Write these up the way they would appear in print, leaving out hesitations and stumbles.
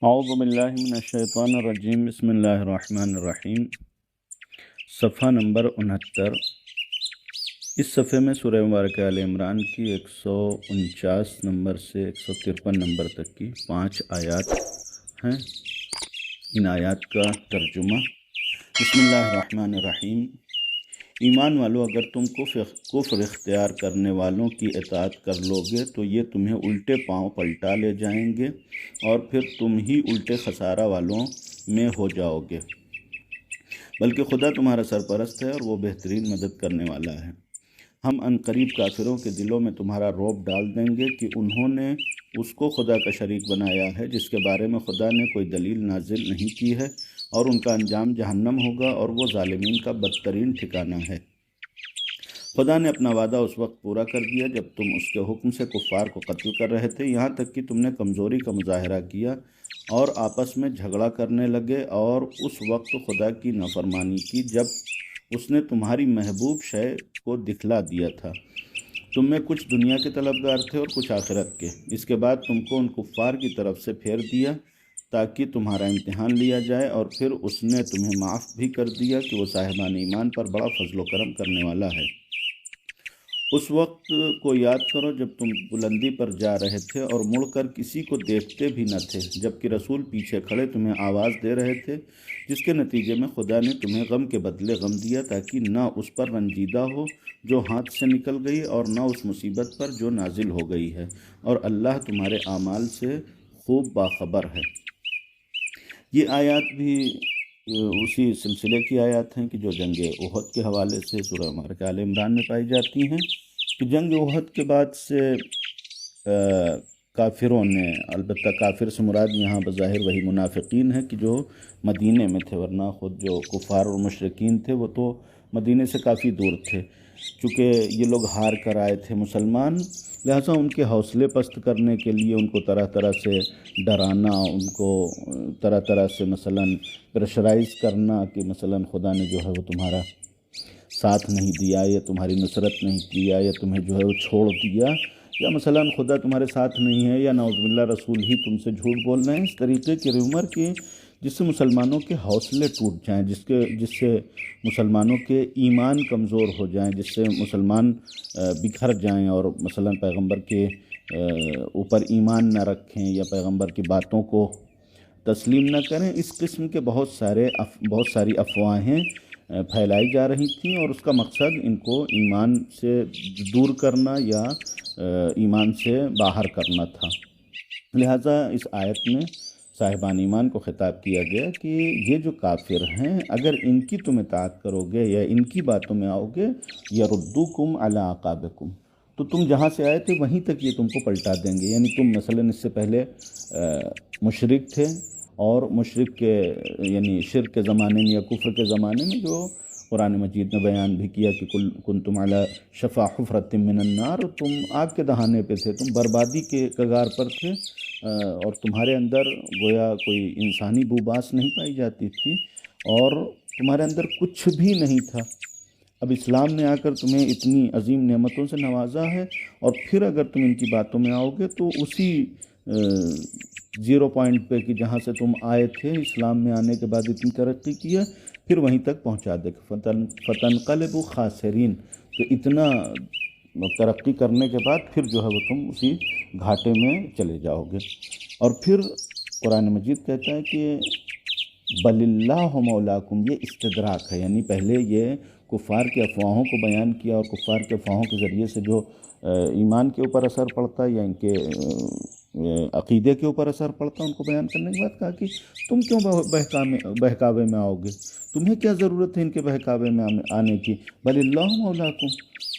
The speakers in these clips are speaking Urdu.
اعوذ باللہ من الشیطان الرجیم، بسم اللہ الرحمن الرحیم۔ صفحہ نمبر 69۔ اس صفحے میں سورہ مبارکہ آل عمران کی 149 نمبر سے 153 نمبر تک کی 5 آیات ہیں۔ ان آیات کا ترجمہ۔ بسم اللہ الرحمن الرحیم۔ ایمان والو، اگر تم کفر اختیار کرنے والوں کی اطاعت کر لو گے تو یہ تمہیں الٹے پاؤں پلٹا لے جائیں گے اور پھر تم ہی الٹے خسارہ والوں میں ہو جاؤ گے، بلکہ خدا تمہارا سرپرست ہے اور وہ بہترین مدد کرنے والا ہے۔ ہم عنقریب کافروں کے دلوں میں تمہارا رعب ڈال دیں گے کہ انہوں نے اس کو خدا کا شریک بنایا ہے جس کے بارے میں خدا نے کوئی دلیل نازل نہیں کی ہے، اور ان کا انجام جہنم ہوگا اور وہ ظالمین کا بدترین ٹھکانہ ہے۔ خدا نے اپنا وعدہ اس وقت پورا کر دیا جب تم اس کے حکم سے کفار کو قتل کر رہے تھے، یہاں تک کہ تم نے کمزوری کا مظاہرہ کیا اور آپس میں جھگڑا کرنے لگے، اور اس وقت خدا کی نافرمانی کی جب اس نے تمہاری محبوب شے کو دکھلا دیا تھا۔ تم میں کچھ دنیا کے طلبگار تھے اور کچھ آخرت کے۔ اس کے بعد تم کو ان کفار کی طرف سے پھیر دیا تاکہ تمہارا امتحان لیا جائے، اور پھر اس نے تمہیں معاف بھی کر دیا کہ وہ صاحبان ایمان پر بڑا فضل و کرم کرنے والا ہے۔ اس وقت کو یاد کرو جب تم بلندی پر جا رہے تھے اور مڑ کر کسی کو دیکھتے بھی نہ تھے، جبکہ رسول پیچھے کھڑے تمہیں آواز دے رہے تھے، جس کے نتیجے میں خدا نے تمہیں غم کے بدلے غم دیا تاکہ نہ اس پر رنجیدہ ہو جو ہاتھ سے نکل گئی اور نہ اس مصیبت پر جو نازل ہو گئی ہے، اور اللہ تمہارے اعمال سے خوب باخبر ہے۔ یہ آیات بھی اسی سلسلے کی آیات ہیں کہ جو جنگ احد کے حوالے سے سورہ مبارکہ آل عمران میں پائی جاتی ہیں، کہ جنگ احد کے بعد سے کافروں نے، البتہ کافر سے مراد یہاں بظاہر وہی منافقین ہے کہ جو مدینے میں تھے، ورنہ خود جو کفار اور مشرکین تھے وہ تو مدینے سے کافی دور تھے۔ چونکہ یہ لوگ ہار کر آئے تھے مسلمان، لہٰذا ان کے حوصلے پست کرنے کے لیے ان کو طرح طرح سے ڈرانا، ان کو طرح طرح سے مثلاً پریشرائز کرنا کہ مثلاً خدا نے جو ہے وہ تمہارا ساتھ نہیں دیا، یا تمہاری نصرت نہیں کیا، یا تمہیں جو ہے وہ چھوڑ دیا، یا مثلاً خدا تمہارے ساتھ نہیں ہے، یا نعوذ باللہ رسول ہی تم سے جھوٹ بول رہے ہیں، اس طریقے کے ریومر کے جس سے مسلمانوں کے حوصلے ٹوٹ جائیں، جس سے مسلمانوں کے ایمان کمزور ہو جائیں، جس سے مسلمان بکھر جائیں اور مثلاً پیغمبر کے اوپر ایمان نہ رکھیں یا پیغمبر کی باتوں کو تسلیم نہ کریں۔ اس قسم کے بہت ساری افواہیں پھیلائی جا رہی تھیں، اور اس کا مقصد ان کو ایمان سے دور کرنا یا ایمان سے باہر کرنا تھا۔ لہٰذا اس آیت میں صاحبان ایمان کو خطاب کیا گیا کہ یہ جو کافر ہیں، اگر ان کی تم اطاعت کرو گے یا ان کی باتوں میں آؤ گے، یردوکم علی اعقابکم، تو تم جہاں سے آئے تھے وہیں تک یہ تم کو پلٹا دیں گے۔ یعنی تم مثلاً اس سے پہلے مشرک تھے، اور مشرک کے یعنی شرک کے زمانے میں یا کفر کے زمانے میں جو قرآن مجید نے بیان بھی کیا کہ کنتم علی شفا حفرۃ من النار، تم آگ کے دہانے پہ تھے، تم بربادی کے کگار پر تھے، اور تمہارے اندر گویا کوئی انسانی بوباس نہیں پائی جاتی تھی، اور تمہارے اندر کچھ بھی نہیں تھا۔ اب اسلام نے آ کر تمہیں اتنی عظیم نعمتوں سے نوازا ہے، اور پھر اگر تم ان کی باتوں میں آؤ گے تو اسی زیرو پوائنٹ پہ کہ جہاں سے تم آئے تھے، اسلام میں آنے کے بعد اتنی ترقی کی ہے، پھر وہیں تک پہنچا دے فتنقلبوا خاسرین۔ تو اتنا ترقی کرنے کے بعد پھر جو ہے وہ تم اسی گھاٹے میں چلے جاؤ گے۔ اور پھر قرآن مجید کہتا ہے کہ بل اللہ مولاکم، یہ استدراک ہے، یعنی پہلے یہ کفار کے افواہوں کو بیان کیا، اور کفار کے افواہوں کے ذریعے سے جو ایمان کے اوپر اثر پڑتا یا ان کے عقیدے کے اوپر اثر پڑتا، ان کو بیان کرنے کے بعد کہا کہ تم کیوں بہکاوے میں آؤ گے، تمہیں کیا ضرورت ہے ان کے بہکاوے میں آنے کی، بل اللہ مولاکم،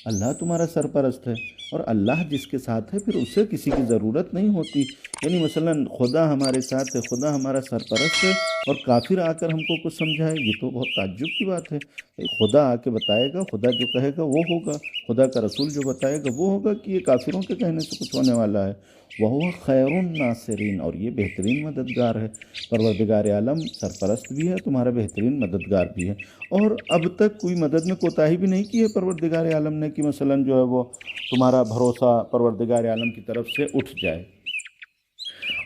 اللہ تمہارا سرپرست ہے، اور اللہ جس کے ساتھ ہے پھر اسے کسی کی ضرورت نہیں ہوتی۔ یعنی مثلاً خدا ہمارے ساتھ ہے، خدا ہمارا سرپرست ہے، اور کافر آ کر ہم کو کچھ سمجھائے، یہ تو بہت تعجب کی بات ہے۔ خدا آ کے بتائے گا، خدا جو کہے گا وہ ہوگا، خدا کا رسول جو بتائے گا وہ ہوگا، کہ یہ کافروں کے کہنے سے کچھ ہونے والا ہے۔ وَهُوَ خَيْرُ النَّاصِرِينَ، اور یہ بہترین مددگار ہے، پروردگار عالم سرپرست بھی ہے، تمہارا بہترین مددگار بھی ہے۔ اور اب تک کوئی مدد میں کوتاہی بھی نہیں کی ہے پروردگار عالم نے کہ مثلاً جو ہے وہ تمہارا بھروسہ پروردگار عالم کی طرف سے اٹھ جائے۔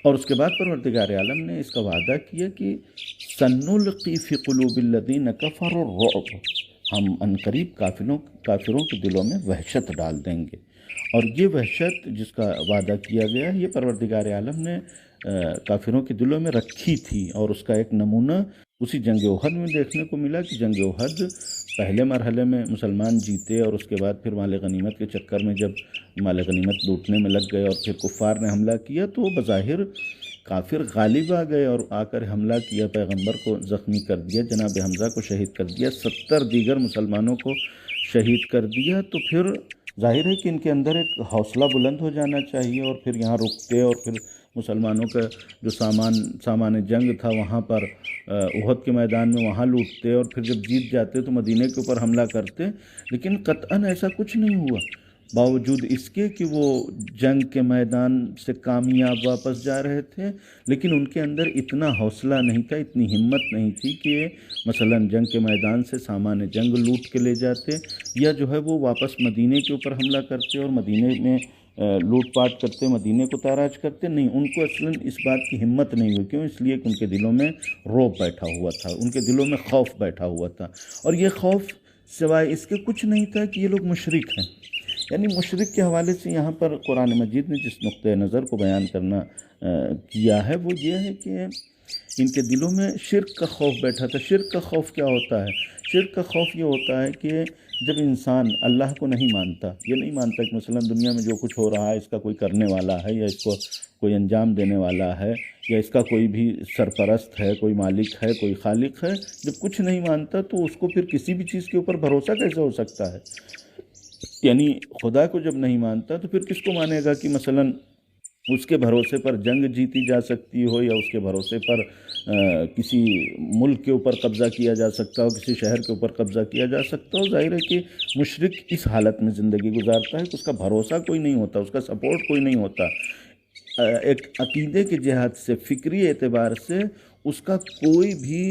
اور اس کے بعد پروردگار عالم نے اس کا وعدہ کیا کہ سنلقی فی قلوب الذین کفروا الرعب، ہم عنقریب کافروں کے دلوں میں وحشت ڈال دیں گے۔ اور یہ وحشت جس کا وعدہ کیا گیا یہ پروردگار عالم نے کافروں کے دلوں میں رکھی تھی، اور اس کا ایک نمونہ اسی جنگ احد میں دیکھنے کو ملا کہ جنگ احد پہلے مرحلے میں مسلمان جیتے، اور اس کے بعد پھر مال غنیمت کے چکر میں جب مال غنیمت لوٹنے میں لگ گئے اور پھر کفار نے حملہ کیا تو بظاہر کافر غالب آ گئے اور آ کر حملہ کیا، پیغمبر کو زخمی کر دیا، جناب حمزہ کو شہید کر دیا، 70 دیگر مسلمانوں کو شہید کر دیا۔ تو پھر ظاہر ہے کہ ان کے اندر ایک حوصلہ بلند ہو جانا چاہیے، اور پھر یہاں رکتے اور پھر مسلمانوں کا جو سامان جنگ تھا وہاں پر احد کے میدان میں وہاں لوٹتے، اور پھر جب جیت جاتے تو مدینے کے اوپر حملہ کرتے۔ لیکن قطعاً ایسا کچھ نہیں ہوا، باوجود اس کے کہ وہ جنگ کے میدان سے کامیاب واپس جا رہے تھے، لیکن ان کے اندر اتنا حوصلہ نہیں تھا، اتنی ہمت نہیں تھی کہ مثلاً جنگ کے میدان سے سامان جنگ لوٹ کے لے جاتے، یا جو ہے وہ واپس مدینے کے اوپر حملہ کرتے اور مدینے میں لوٹ پاٹ کرتے، مدینے کو تاراج کرتے۔ نہیں، ان کو اصلاً اس بات کی ہمت نہیں ہوئی، کیوں؟ اس لیے کہ ان کے دلوں میں رعب بیٹھا ہوا تھا، ان کے دلوں میں خوف بیٹھا ہوا تھا، اور یہ خوف سوائے اس کے کچھ نہیں تھا کہ یہ لوگ مشرک ہیں۔ یعنی مشرک کے حوالے سے یہاں پر قرآن مجید نے جس نقطۂ نظر کو بیان کرنا کیا ہے وہ یہ ہے کہ ان کے دلوں میں شرک کا خوف بیٹھا تھا۔ شرک کا خوف کیا ہوتا ہے؟ شرک کا خوف یہ ہوتا ہے کہ جب انسان اللہ کو نہیں مانتا، یہ نہیں مانتا کہ مثلاً دنیا میں جو کچھ ہو رہا ہے اس کا کوئی کرنے والا ہے، یا اس کو کوئی انجام دینے والا ہے، یا اس کا کوئی بھی سرپرست ہے، کوئی مالک ہے، کوئی خالق ہے، جب کچھ نہیں مانتا تو اس کو پھر کسی بھی چیز کے اوپر بھروسہ کیسے ہو سکتا ہے؟ یعنی خدا کو جب نہیں مانتا تو پھر کس کو مانے گا کہ مثلاً اس کے بھروسے پر جنگ جیتی جا سکتی ہو، یا اس کے بھروسے پر کسی ملک کے اوپر قبضہ کیا جا سکتا ہو، کسی شہر کے اوپر قبضہ کیا جا سکتا ہو؟ ظاہر ہے کہ مشرک اس حالت میں زندگی گزارتا ہے کہ اس کا بھروسہ کوئی نہیں ہوتا، اس کا سپورٹ کوئی نہیں ہوتا، ایک عقیدے کے جہاد سے، فکری اعتبار سے اس کا کوئی بھی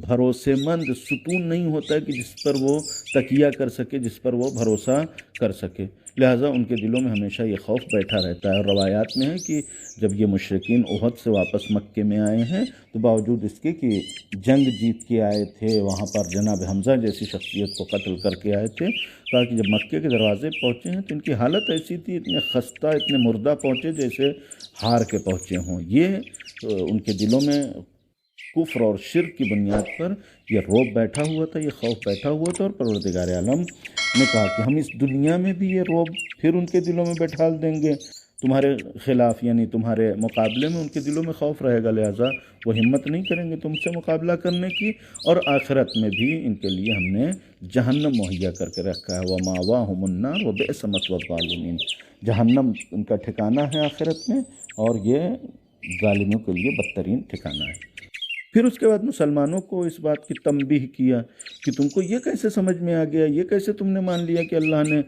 بھروسے مند ستون نہیں ہوتا ہے کہ جس پر وہ تکیہ کر سکے، جس پر وہ بھروسہ کر سکے۔ لہٰذا ان کے دلوں میں ہمیشہ یہ خوف بیٹھا رہتا ہے، اور روایات میں ہے کہ جب یہ مشرکین احد سے واپس مکے میں آئے ہیں تو باوجود اس کے کہ جنگ جیت کے آئے تھے، وہاں پر جناب حمزہ جیسی شخصیت کو قتل کر کے آئے تھے، تاکہ جب مکے کے دروازے پہنچے ہیں تو ان کی حالت ایسی تھی، اتنے خستہ، اتنے مردہ پہنچے جیسے ہار کے پہنچے ہوں۔ یہ ان کے دلوں میں کفر اور شرک کی بنیاد پر یہ رعب بیٹھا ہوا تھا، یہ خوف بیٹھا ہوا تھا، اور پروردگار عالم نے کہا کہ ہم اس دنیا میں بھی یہ رعب پھر ان کے دلوں میں بیٹھال دیں گے تمہارے خلاف، یعنی تمہارے مقابلے میں ان کے دلوں میں خوف رہے گا، لہٰذا وہ ہمت نہیں کریں گے تم سے مقابلہ کرنے کی، اور آخرت میں بھی ان کے لیے ہم نے جہنم مہیا کر کے رکھا ہے، وَمَأْوَاهُمُ النَّارُ وَبِئْسَ مَثْوَى الظَّالِمِينَ، جہنم ان کا ٹھکانہ ہے آخرت میں، اور یہ ظالموں کے لیے بدترین ٹھکانہ ہے۔ پھر اس کے بعد مسلمانوں کو اس بات کی تنبیہ کیا کہ تم کو یہ کیسے سمجھ میں آ گیا، یہ کیسے تم نے مان لیا کہ اللہ نے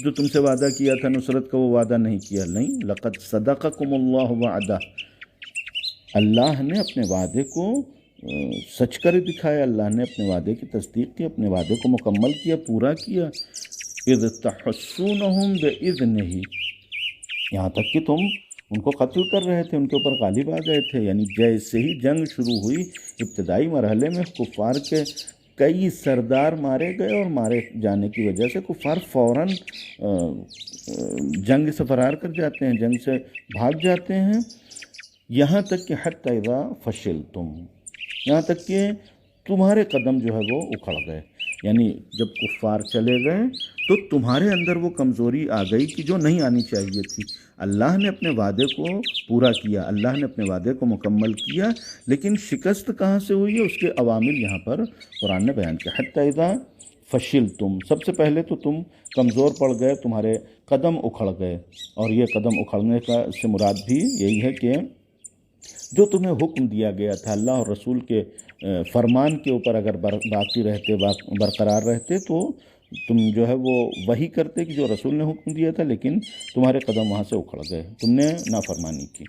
جو تم سے وعدہ کیا تھا نصرت کا وہ وعدہ نہیں کیا؟ نہیں، لَقَدْ صَدَقَكُمُ اللَّهُ وَعْدَهُ، اللہ نے اپنے وعدے کو سچ کر دکھایا، اللہ نے اپنے وعدے کی تصدیق کی، اپنے وعدے کو مکمل کیا، پورا کیا۔ اِذْ تَحُسُّونَهُمْ بِإِذْنِهِ، یہاں تک کہ تم ان کو قتل کر رہے تھے، ان کے اوپر غالب آ گئے تھے۔ یعنی جیسے ہی جنگ شروع ہوئی ابتدائی مرحلے میں کفار کے کئی سردار مارے گئے، اور مارے جانے کی وجہ سے کفار فوراً جنگ سے فرار کر جاتے ہیں، جنگ سے بھاگ جاتے ہیں، یہاں تک کہ حتی اذا فشلتم، یہاں تک کہ تمہارے قدم جو ہے وہ اکھڑ گئے۔ یعنی جب کفار چلے گئے تو تمہارے اندر وہ کمزوری آ گئی کہ جو نہیں آنی چاہیے تھی۔ اللہ نے اپنے وعدے کو پورا کیا، اللہ نے اپنے وعدے کو مکمل کیا، لیکن شکست کہاں سے ہوئی ہے اس کے عوامل یہاں پر قرآن نے بیان کیا۔ حتی اذا فشلتم، سب سے پہلے تو تم کمزور پڑ گئے، تمہارے قدم اکھڑ گئے، اور یہ قدم اکھڑنے کا سے مراد بھی یہی ہے کہ جو تمہیں حکم دیا گیا تھا اللہ اور رسول کے فرمان کے اوپر اگر باقی رہتے، برقرار رہتے تو تم جو ہے وہ وہی کرتے کہ جو رسول نے حکم دیا تھا، لیکن تمہارے قدم وہاں سے اکھڑ گئے، تم نے نافرمانی کی۔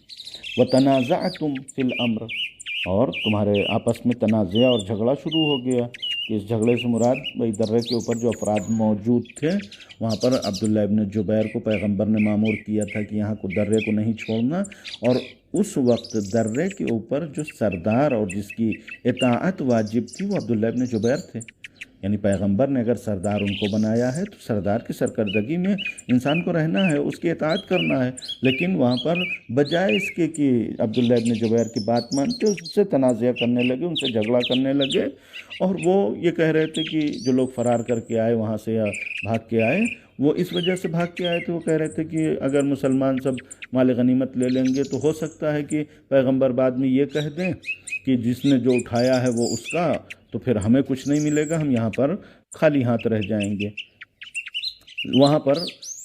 وَتَنَازَعْتُمْ فِي الْأَمْرِ، اور تمہارے آپس میں تنازع اور جھگڑا شروع ہو گیا، کہ اس جھگڑے سے مراد بھائی درے کے اوپر جو افراد موجود تھے وہاں پر عبداللہ ابن جبیر کو پیغمبر نے مامور کیا تھا کہ یہاں کو درے کو نہیں چھوڑنا، اور اس وقت درے کے اوپر جو سردار اور جس کی اطاعت واجب تھی وہ عبداللہ ابن جبیر تھے۔ یعنی پیغمبر نے اگر سردار ان کو بنایا ہے تو سردار کی سرکردگی میں انسان کو رہنا ہے، اس کی اطاعت کرنا ہے، لیکن وہاں پر بجائے اس کے کہ عبداللہ ابن جبیر کی بات مانتے اس سے تنازعہ کرنے لگے، ان سے جھگڑا کرنے لگے، اور وہ یہ کہہ رہے تھے کہ جو لوگ فرار کر کے آئے وہاں سے یا بھاگ کے آئے وہ اس وجہ سے بھاگ کے آئے تھے، وہ کہہ رہے تھے کہ اگر مسلمان سب مال غنیمت لے لیں گے تو ہو سکتا ہے کہ پیغمبر بعد میں یہ کہہ دیں کہ جس نے جو اٹھایا ہے وہ اس کا، تو پھر ہمیں کچھ نہیں ملے گا، ہم یہاں پر خالی ہاتھ رہ جائیں گے۔ وہاں پر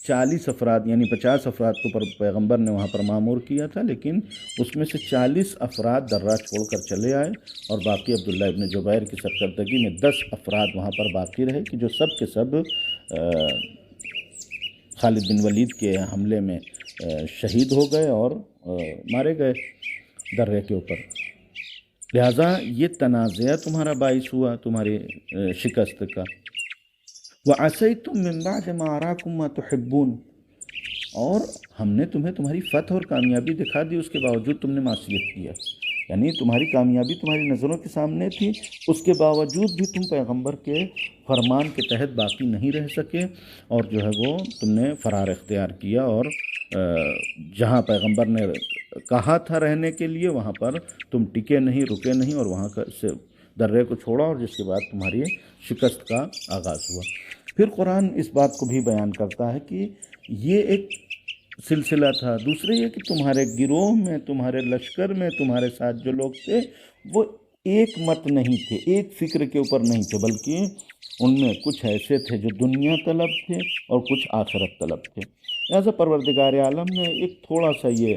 40 افراد یعنی 50 افراد کو پیغمبر نے وہاں پر مامور کیا تھا، لیکن اس میں سے 40 افراد درہ چھوڑ کر چلے آئے، اور باقی عبداللہ ابن جبیر کی سرکردگی میں 10 افراد وہاں پر باقی رہے کہ جو سب کے سب خالد بن ولید کے حملے میں شہید ہو گئے اور مارے گئے درے کے اوپر۔ لہٰذا یہ تنازعہ تمہارا باعث ہوا تمہاری شکست کا۔ وَعَصَيْتُم مِّن بَعْدِ مَا أَرَاكُم مَّا تُحِبُّونَ، اور ہم نے تمہیں تمہاری فتح اور کامیابی دکھا دی، اس کے باوجود تم نے معصیت کیا۔ یعنی تمہاری کامیابی تمہاری نظروں کے سامنے تھی، اس کے باوجود بھی تم پیغمبر کے فرمان کے تحت باقی نہیں رہ سکے، اور جو ہے وہ تم نے فرار اختیار کیا، اور جہاں پیغمبر نے کہا تھا رہنے کے لیے وہاں پر تم ٹکے نہیں، رکے نہیں، اور وہاں سے درے کو چھوڑا، اور جس کے بعد تمہاری شکست کا آغاز ہوا۔ پھر قرآن اس بات کو بھی بیان کرتا ہے کہ یہ ایک سلسلہ تھا۔ دوسرے یہ کہ تمہارے گروہ میں، تمہارے لشکر میں، تمہارے ساتھ جو لوگ تھے وہ ایک مت نہیں تھے، ایک فکر کے اوپر نہیں تھے، بلکہ ان میں کچھ ایسے تھے جو دنیا طلب تھے اور کچھ آخرت طلب تھے۔ لہٰذا پروردگار عالم نے ایک تھوڑا سا یہ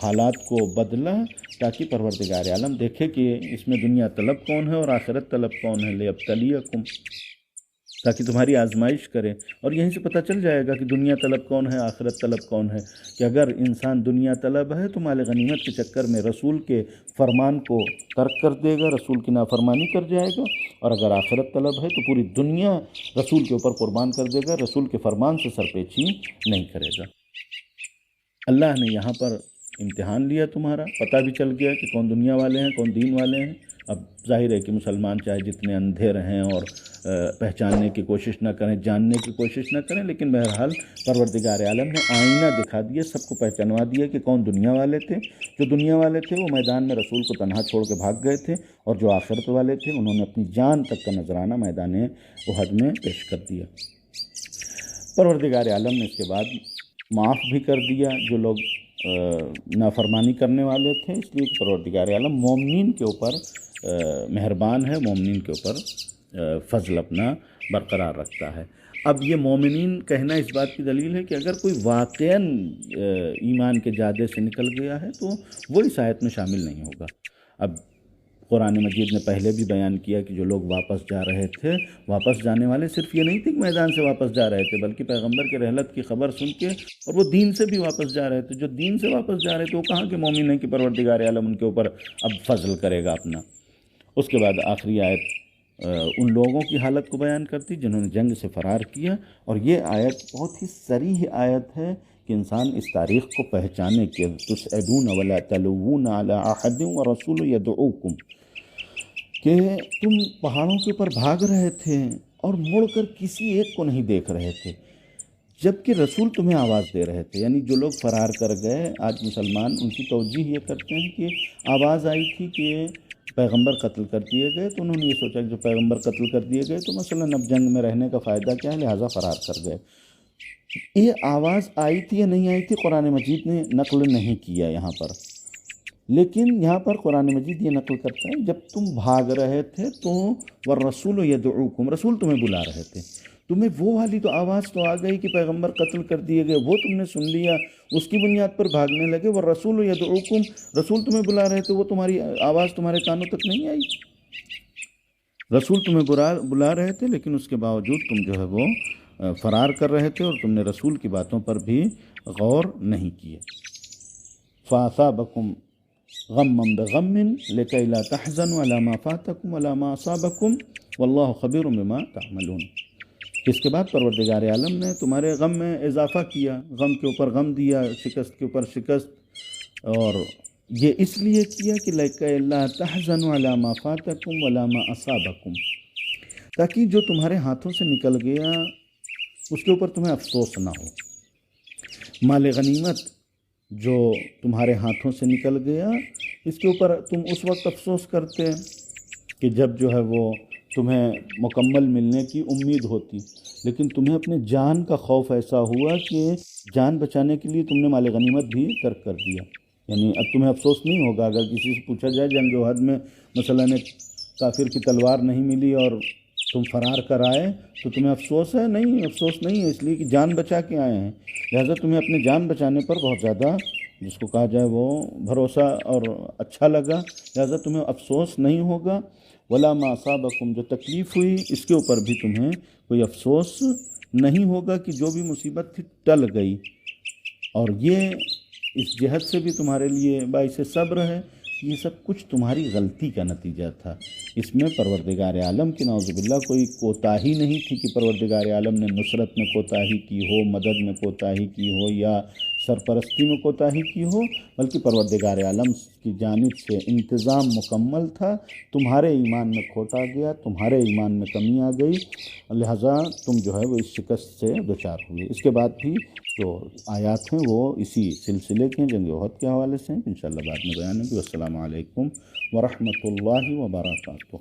حالات کو بدلا تاکہ پروردگار عالم دیکھے کہ اس میں دنیا طلب کون ہے اور آخرت طلب کون ہے، لِیَبْتَلِیَکُم، تاکہ تمہاری آزمائش کرے۔ اور یہیں سے پتہ چل جائے گا کہ دنیا طلب کون ہے، آخرت طلب کون ہے، کہ اگر انسان دنیا طلب ہے تو مال غنیمت کے چکر میں رسول کے فرمان کو ترک کر دے گا، رسول کی نافرمانی کر جائے گا، اور اگر آخرت طلب ہے تو پوری دنیا رسول کے اوپر قربان کر دے گا، رسول کے فرمان سے سرپیچی نہیں کرے گا۔ اللہ نے یہاں پر امتحان لیا تمہارا، پتہ بھی چل گیا کہ کون دنیا والے ہیں کون دین والے ہیں۔ اب ظاہر ہے کہ مسلمان چاہے جتنے اندھے رہیں اور پہچاننے کی کوشش نہ کریں، جاننے کی کوشش نہ کریں، لیکن بہرحال پروردگار عالم نے آئینہ دکھا دیا، سب کو پہچانوا دیا کہ کون دنیا والے تھے۔ جو دنیا والے تھے وہ میدان میں رسول کو تنہا چھوڑ کے بھاگ گئے تھے، اور جو آخرت والے تھے انہوں نے اپنی جان تک کا نذرانہ میدان احد میں پیش کر دیا۔ پروردگار عالم نے اس کے بعد معاف بھی کر دیا جو لوگ نافرمانی کرنے والے تھے، اس لیے پروردگار عالم مومنین کے اوپر مہربان ہے، مومنین کے اوپر فضل اپنا برقرار رکھتا ہے۔ اب یہ مومنین کہنا اس بات کی دلیل ہے کہ اگر کوئی واقعاً ایمان کے جادے سے نکل گیا ہے تو وہ اس آیت میں شامل نہیں ہوگا۔ اب قرآن مجید نے پہلے بھی بیان کیا کہ جو لوگ واپس جا رہے تھے، واپس جانے والے صرف یہ نہیں تھے کہ میدان سے واپس جا رہے تھے، بلکہ پیغمبر کے رحلت کی خبر سن کے اور وہ دین سے بھی واپس جا رہے تھے۔ جو دین سے واپس جا رہے تھے وہ کہاں کے مومن ہیں کہ پروردگار عالم ان کے اوپر اب فضل کرے گا اپنا۔ اس کے بعد آخری آیت ان لوگوں کی حالت کو بیان کرتی جنہوں نے جنگ سے فرار کیا، اور یہ آیت بہت ہی صریح آیت ہے کہ انسان اس تاریخ کو پہچانے کہ تُسْعَدُونَ وَلَا تَلُوُونَ عَلَىٰ أَحَدٍ وَرَسُولُ يَدْعُوكُمْ، کہ تم پہاڑوں کے اوپر بھاگ رہے تھے اور مڑ کر کسی ایک کو نہیں دیکھ رہے تھے، جبکہ رسول تمہیں آواز دے رہے تھے۔ یعنی جو لوگ فرار کر گئے، آج مسلمان ان کی توجیہ یہ کرتے ہیں کہ آواز آئی تھی کہ پیغمبر قتل کر دیے گئے، تو انہوں نے یہ سوچا کہ جو پیغمبر قتل کر دیے گئے تو مثلاً اب جنگ میں رہنے کا فائدہ کیا ہے، لہٰذا فرار کر گئے۔ یہ آواز آئی تھی یا نہیں آئی تھی قرآن مجید نے نقل نہیں کیا یہاں پر، لیکن یہاں پر قرآن مجید یہ نقل کرتا ہے جب تم بھاگ رہے تھے تو والرسول یدعوکم، رسول تمہیں بلا رہے تھے، تمہیں وہ والی تو آواز تو آ گئی کہ پیغمبر قتل کر دیے گئے، وہ تم نے سن لیا، اس کی بنیاد پر بھاگنے لگے۔ والرسول یدعوکم، رسول تمہیں بلا رہے تھے، وہ تمہاری آواز تمہارے کانوں تک نہیں آئی۔ رسول تمہیں بلا رہے تھے لیکن اس کے باوجود تم جو ہے وہ فرار کر رہے تھے، اور تم نے رسول کی باتوں پر بھی غور نہیں کیے۔ فَأَثَابَكُمْ غما بغم لكي لا تحزنوا على ما فاتكم ولا ما أصابكم واللہ خبیر بما تعملون۔ اس کے بعد پروردگار عالم نے تمہارے غم میں اضافہ کیا، غم کے اوپر غم دیا، شکست کے اوپر شکست، اور یہ اس لیے کیا کہ لَكَيْ لَا تَحْزَنُوا عَلَى مَا فَاتَكُمْ وَلَا مَا أَصَابَكُمْ، تاکہ جو تمہارے ہاتھوں سے نکل گیا اس کے اوپر تمہیں افسوس نہ ہو۔ مال غنیمت جو تمہارے ہاتھوں سے نکل گیا اس کے اوپر تم اس وقت افسوس کرتے کہ جب جو ہے وہ تمہیں مکمل ملنے کی امید ہوتی، لیکن تمہیں اپنے جان کا خوف ایسا ہوا کہ جان بچانے کے لیے تم نے مال غنیمت بھی ترک کر دیا۔ یعنی اب تمہیں افسوس نہیں ہوگا اگر کسی سے پوچھا جائے جنگ جوہد میں مثلاً ایک کافر کی تلوار نہیں ملی اور تم فرار کر آئے تو تمہیں افسوس ہے؟ نہیں، افسوس نہیں ہے، اس لیے کہ جان بچا کے آئے ہیں، لہٰذا تمہیں اپنے جان بچانے پر بہت زیادہ جس کو کہا جائے وہ بھروسہ اور اچھا لگا، لہٰذا تمہیں افسوس نہیں ہوگا۔ ولا ما اصابکم، جو تکلیف ہوئی اس کے اوپر بھی تمہیں کوئی افسوس نہیں ہوگا کہ جو بھی مصیبت تھی ٹل گئی، اور یہ اس جہت سے بھی تمہارے لیے باعث صبر ہے۔ یہ سب کچھ تمہاری غلطی کا نتیجہ تھا، اس میں پروردگار عالم کی نعوذ باللہ کوئی کوتاہی نہیں تھی کہ پروردگار عالم نے نصرت میں کوتاہی کی ہو، مدد میں کوتاہی کی ہو یا سرپرستی میں کوتاہی کی ہو، بلکہ پروردگار عالم کی جانب سے انتظام مکمل تھا۔ تمہارے ایمان میں کھوٹ آ گیا، تمہارے ایمان میں کمی آ گئی، لہٰذا تم جو ہے وہ اس شکست سے دوچار ہوئے۔ اس کے بعد بھی جو آیات ہیں وہ اسی سلسلے کے ہیں، جنگ احد کے حوالے سے ہیں، انشاءاللہ بعد میں بیان ہوگی۔ السلام علیکم ورحمۃ اللہ وبرکاتہ۔